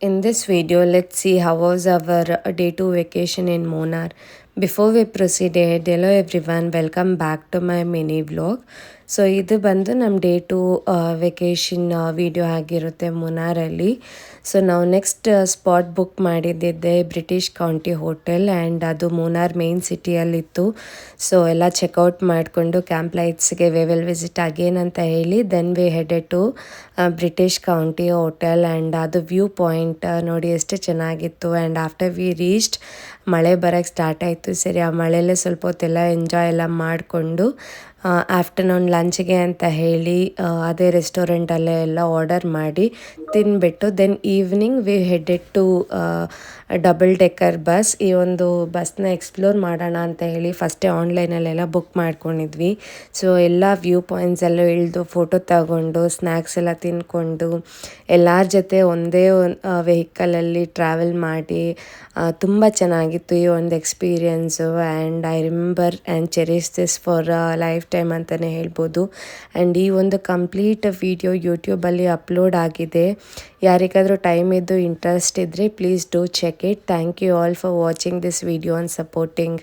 In this video, let's see how was our day 2 vacation in Munnar. Before we proceed, hello everyone, welcome back to my mini vlog. So ಇದು ಬಂದು ನಮ್ಮ day two vacation video ಆಗಿರುತ್ತೆ ಮುನ್ನಾರಲ್ಲಿ. So ನಾವು next spot book ಮಾಡಿದ್ದಿದ್ದೆ British County hotel and ಅದು Munnar main ಸಿಟಿಯಲ್ಲಿತ್ತು. So ಎಲ್ಲ ಚೆಕ್ಔಟ್ ಮಾಡಿಕೊಂಡು ಕ್ಯಾಂಪ್ ಲೈಟ್ಸ್ಗೆ ವಿ ವಿಲ್ ವಿಸಿಟ್ ಅಗೇನ್ ಅಂತ ಹೇಳಿ then we headed to British County hotel and ಅದು ವ್ಯೂ ಪಾಯಿಂಟ್ ನೋಡಿ ಎಷ್ಟು ಚೆನ್ನಾಗಿತ್ತು. ಆ್ಯಂಡ್ ಆಫ್ಟರ್ ವಿ ರೀಚ್ಡ್ ಮಳೆ ಬರೋಕ್ಕೆ ಸ್ಟಾರ್ಟ್ ಆಯಿತು. ಸರಿ ಆ ಮಳೆಯಲ್ಲೇ ಸ್ವಲ್ಪ ಹೊತ್ತೆಲ್ಲ ಎಂಜಾಯ್ ಎಲ್ಲ ಮಾಡಿಕೊಂಡು ಆಫ್ಟರ್ನೂನ್ ಲಂಚ್ಗೆ ಅಂತ ಹೇಳಿ ಅದೇ ರೆಸ್ಟೋರೆಂಟಲ್ಲೇ ಎಲ್ಲ ಆರ್ಡರ್ ಮಾಡಿ ತಿಂದುಬಿಟ್ಟು then evening we headed to double decker bus. ಈ ಒಂದು ಬಸ್ನ ಎಕ್ಸ್ಪ್ಲೋರ್ ಮಾಡೋಣ ಅಂತ ಹೇಳಿ ಫಸ್ಟೇ ಆನ್ಲೈನಲ್ಲೆಲ್ಲ ಬುಕ್ ಮಾಡ್ಕೊಂಡಿದ್ವಿ. ಸೊ ಎಲ್ಲ ವ್ಯೂ ಪಾಯಿಂಟ್ಸ್ ಎಲ್ಲ ಇಳಿದು ಫೋಟೋ ತಗೊಂಡು ಸ್ನ್ಯಾಕ್ಸ್ ಎಲ್ಲ ತಿಂದ್ಕೊಂಡು ಎಲ್ಲರ ಜೊತೆ ಒಂದೇ ವೆಹಿಕಲಲ್ಲಿ ಟ್ರಾವೆಲ್ ಮಾಡಿ ತುಂಬ ಚೆನ್ನಾಗಿತ್ತು ಈ ಒಂದು experience. And I remember and cherish this for life time ಅಂತಲೇ ಹೇಳ್ಬೋದು. ಆ್ಯಂಡ್ ಈ ಒಂದು ಕಂಪ್ಲೀಟ್ ವಿಡಿಯೋ ಯೂಟ್ಯೂಬಲ್ಲಿ ಅಪ್ಲೋಡ್ ಆಗಿದೆ. ಯಾರಿಗಾದರೂ ಟೈಮ್ ಇದ್ದು ಇಂಟ್ರೆಸ್ಟ್ ಇದ್ದರೆ please do check it. Thank you all for watching this video and supporting.